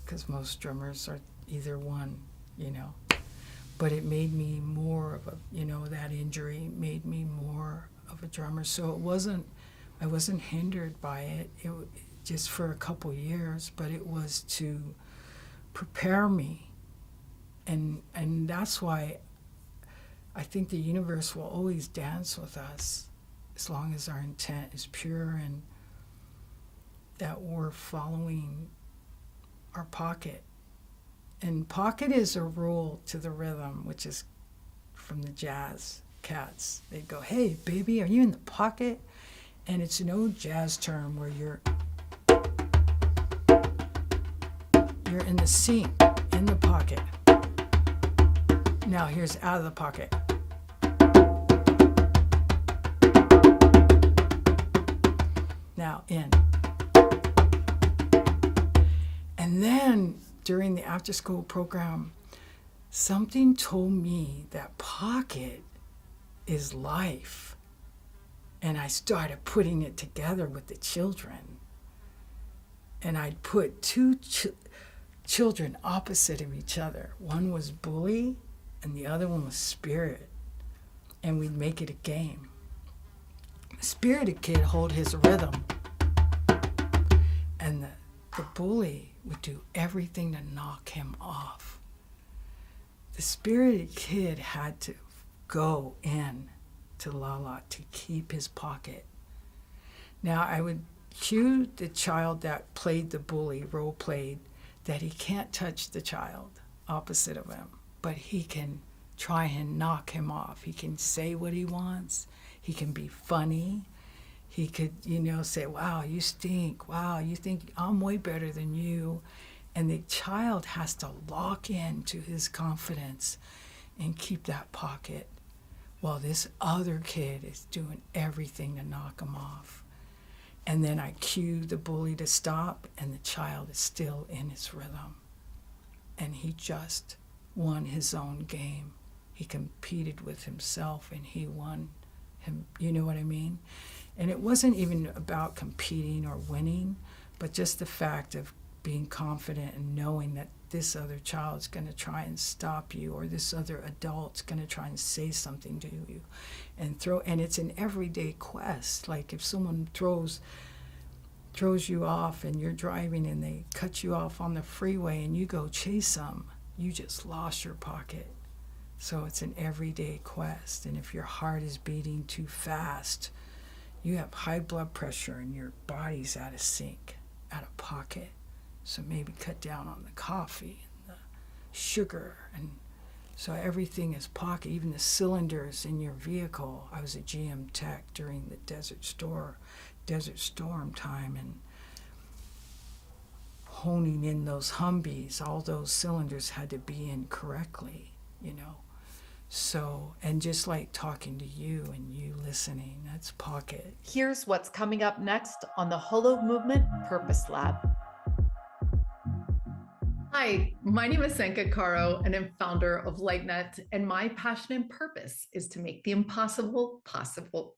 because most drummers are either one, you know. But it made me more of a, you know, that injury made me more of a drummer. So I wasn't hindered by it, just for a couple years, but it was to prepare me. And that's why I think the universe will always dance with us as long as our intent is pure and that we're following our pocket. And pocket is a rule to the rhythm, which is from the jazz cats. They go, hey, baby, are you in the pocket? And it's an old jazz term where you're in the sync, in the pocket. Now here's out of the pocket. Now in. And then during the after school program, something told me that pocket is life. And I started putting it together with the children. And I'd put two children opposite of each other. One was bully and the other one was spirit. And we'd make it a game. The spirited kid hold his rhythm. And the bully would do everything to knock him off. The spirited kid had to go in to Lala to keep his pocket. Now I would cue the child that played the bully, role played, that he can't touch the child opposite of him, but he can try and knock him off. He can say what he wants. He can be funny. He could, you know, say, wow, you stink. Wow, you think I'm way better than you. And the child has to lock in to his confidence and keep that pocket while this other kid is doing everything to knock him off. And then I cue the bully to stop, and the child is still in his rhythm. And he just won his own game. He competed with himself, and he won him. You know what I mean? And it wasn't even about competing or winning, but just the fact of being confident and knowing that this other child's going to try and stop you, or this other adult's going to try and say something to you, and it's an everyday quest. Like if someone throws you off and you're driving and they cut you off on the freeway and you go chase them, you just lost your pocket. So it's an everyday quest. And if your heart is beating too fast, you have high blood pressure and your body's out of sync, out of pocket. So maybe cut down on the coffee and the sugar. And so everything is pocket, even the cylinders in your vehicle. I was a GM tech during the Desert Storm time, and honing in those Humvees, all those cylinders had to be in correctly, you know. So, and just like talking to you and you listening, that's pocket. Here's what's coming up next on the Holo Movement Purpose Lab. Hi, my name is Zenka Caro, and I'm founder of LightNet, and my passion and purpose is to make the impossible possible.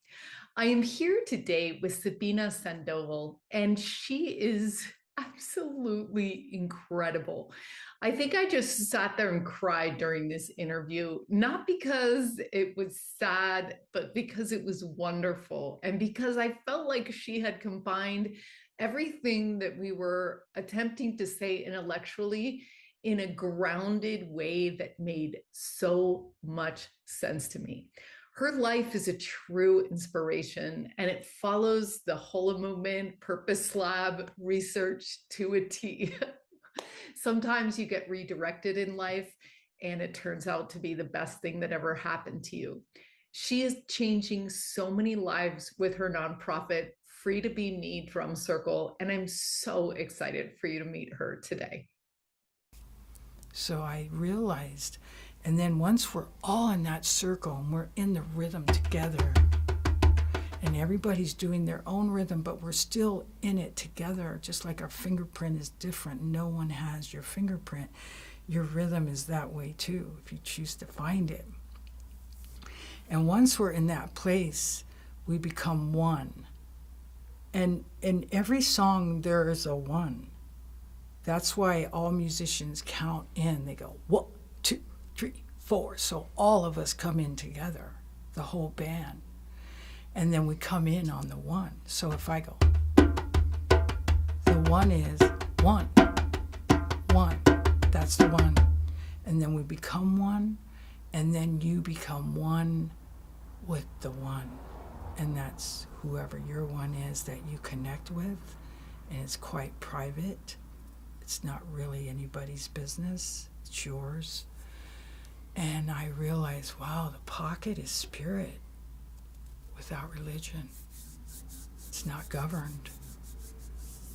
I am here today with Sabina Sandoval, and she is absolutely incredible. I think I just sat there and cried during this interview, not because it was sad, but because it was wonderful, and because I felt like she had combined everything that we were attempting to say intellectually in a grounded way that made so much sense to me. Her life is a true inspiration, and it follows the Holo Movement Purpose Lab research to a T. Sometimes you get redirected in life, and it turns out to be the best thing that ever happened to you. She is changing so many lives with her nonprofit, Free to Be Me Drum Circle, and I'm so excited for you to meet her today. So I realized, and then once we're all in that circle and we're in the rhythm together, and everybody's doing their own rhythm, but we're still in it together, just like our fingerprint is different. No one has your fingerprint. Your rhythm is that way too, if you choose to find it. And once we're in that place, we become one. And in every song, there is a one. That's why all musicians count in. They go 1, 2, 3, 4. So all of us come in together, the whole band. And then we come in on the 1. So if I go, the 1 is 1, 1. That's the 1. And then we become 1. And then you become 1 with the 1. And that's whoever your 1 is that you connect with. And it's quite private. It's not really anybody's business. It's yours. And I realized, wow, the pocket is spirit without religion. It's not governed.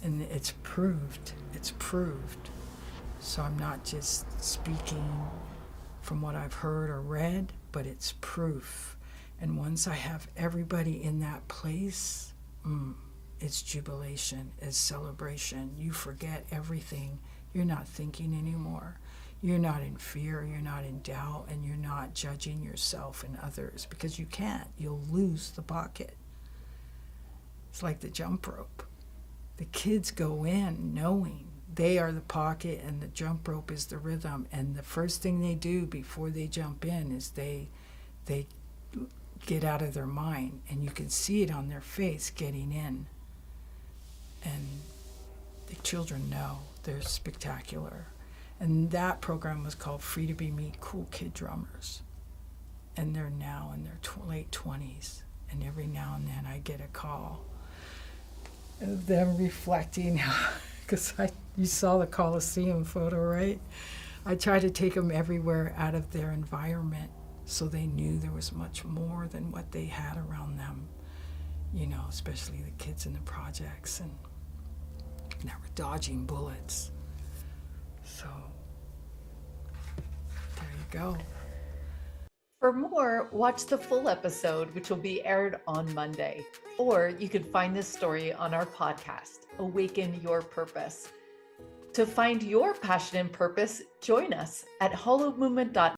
And it's proved. It's proved. So I'm not just speaking from what I've heard or read, but it's proof. And once I have everybody in that place, it's jubilation, it's celebration. You forget everything. You're not thinking anymore. You're not in fear, you're not in doubt, and you're not judging yourself and others, because you can't. You'll lose the pocket. It's like the jump rope. The kids go in knowing they are the pocket and the jump rope is the rhythm, and the first thing they do before they jump in is they get out of their mind, and you can see it on their face getting in. And the children know. They're spectacular. And that program was called Free to Be Me Cool Kid Drummers. And they're now in their late 20s. And every now and then I get a call of them reflecting, because you saw the Coliseum photo, right? I try to take them everywhere out of their environment so they knew there was much more than what they had around them, especially the kids in the projects and that were dodging bullets. So there you go. For more, watch the full episode, which will be aired on Monday. Or you can find this story on our podcast, Awaken Your Purpose. To find your passion and purpose, join us at hollowmovement.net.